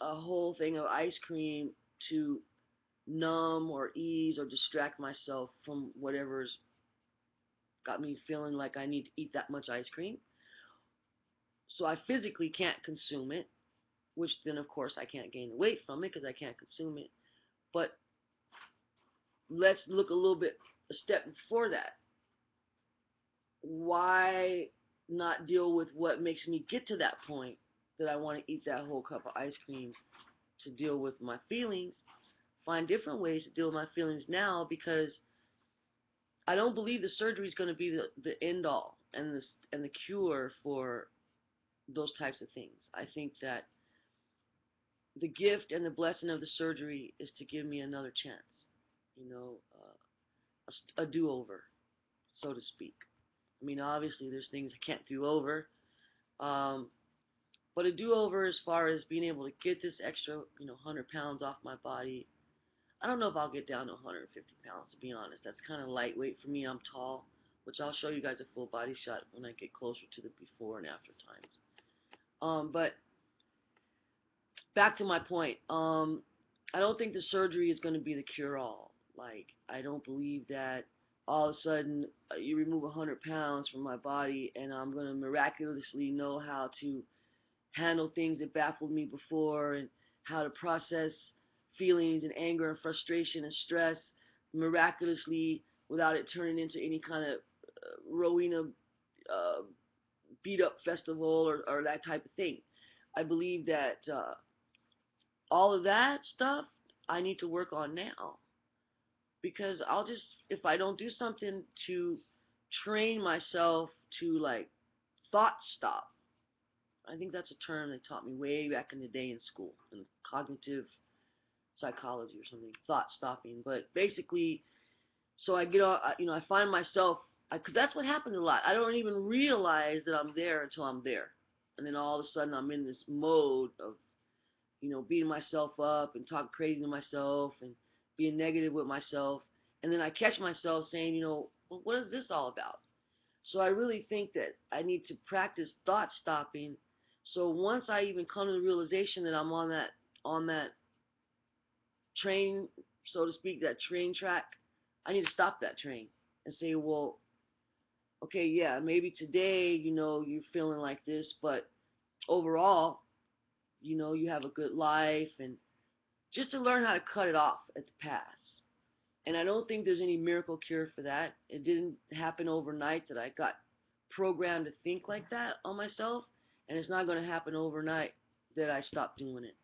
a whole thing of ice cream to numb or ease or distract myself from whatever's got me feeling like I need to eat that much ice cream. So I physically can't consume it, which then of course I can't gain the weight from it because I can't consume it. But let's look a little bit a step before that. Why not deal with what makes me get to that point that I want to eat that whole cup of ice cream to deal with my feelings? Find different ways to deal with my feelings now, because I don't believe the surgery is going to be the end all and the cure for those types of things. I think that the gift and the blessing of the surgery is to give me another chance, you know, a do-over, so to speak. I mean, obviously, there's things I can't do over, um, but a do-over as far as being able to get this extra, 100 pounds off my body. I don't know if I'll get down to 150 pounds, to be honest. That's kind of lightweight for me. I'm tall, which I'll show you guys a full body shot when I get closer to the before and after times. But back to my point. I don't think the surgery is going to be the cure-all. Like, I don't believe that all of a sudden you remove 100 pounds from my body and I'm going to miraculously know how to handle things that baffled me before, and how to process feelings and anger and frustration and stress miraculously without it turning into any kind of Rowena beat up festival or that type of thing. I believe that all of that stuff I need to work on now, because if I don't do something to train myself to like thought stop. I think that's a term they taught me way back in the day in school, in cognitive psychology or something, thought stopping. But basically, so I get off, I find myself, because that's what happens a lot. I don't even realize that I'm there until I'm there. And then all of a sudden I'm in this mode of, beating myself up and talking crazy to myself and being negative with myself. And then I catch myself saying, well, what is this all about? So I really think that I need to practice thought stopping. So once I even come to the realization that I'm on that train, so to speak, that train track, I need to stop that train and say, well, okay, yeah, maybe today, you're feeling like this, but overall, you have a good life, and just to learn how to cut it off at the pass. And I don't think there's any miracle cure for that. It didn't happen overnight that I got programmed to think like that on myself, and it's not going to happen overnight that I stop doing it.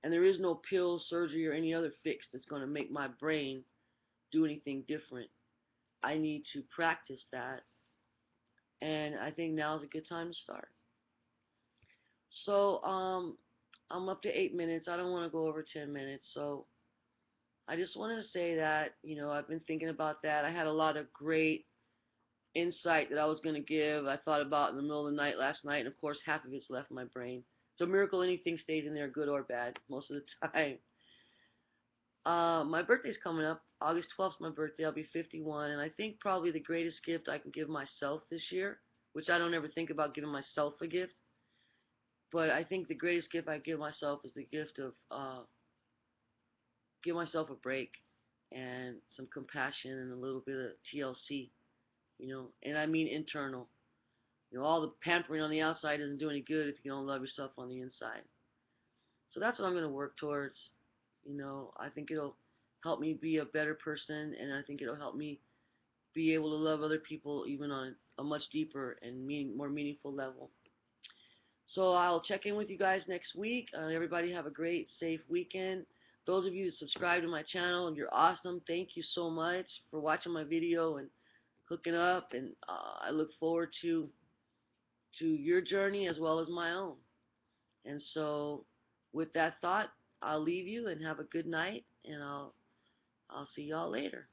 And there is no pill, surgery, or any other fix that's going to make my brain do anything different. I need to practice that, and I think now is a good time to start. So, I'm up to 8 minutes. I don't want to go over 10 minutes, so I just wanted to say that, I've been thinking about that. I had a lot of great insight that I was going to give. I thought about in the middle of the night last night, and of course, half of it's left my brain. It's a miracle anything stays in there, good or bad, most of the time. My birthday's coming up. August 12th is my birthday. I'll be 51, and I think probably the greatest gift I can give myself this year, which I don't ever think about giving myself a gift, but I think the greatest gift I give myself is the gift of give myself a break and some compassion and a little bit of TLC, and I mean internal. All the pampering on the outside doesn't do any good if you don't love yourself on the inside. So that's what I'm going to work towards. I think it'll help me be a better person, and I think it'll help me be able to love other people even on a much deeper and more meaningful level. So I'll check in with you guys next week. Everybody have a great, safe weekend. Those of you that subscribe to my channel, you're awesome. Thank you so much for watching my video and hooking up, and I look forward to your journey as well as my own. And so with that thought, I'll leave you and have a good night, and I'll see y'all later.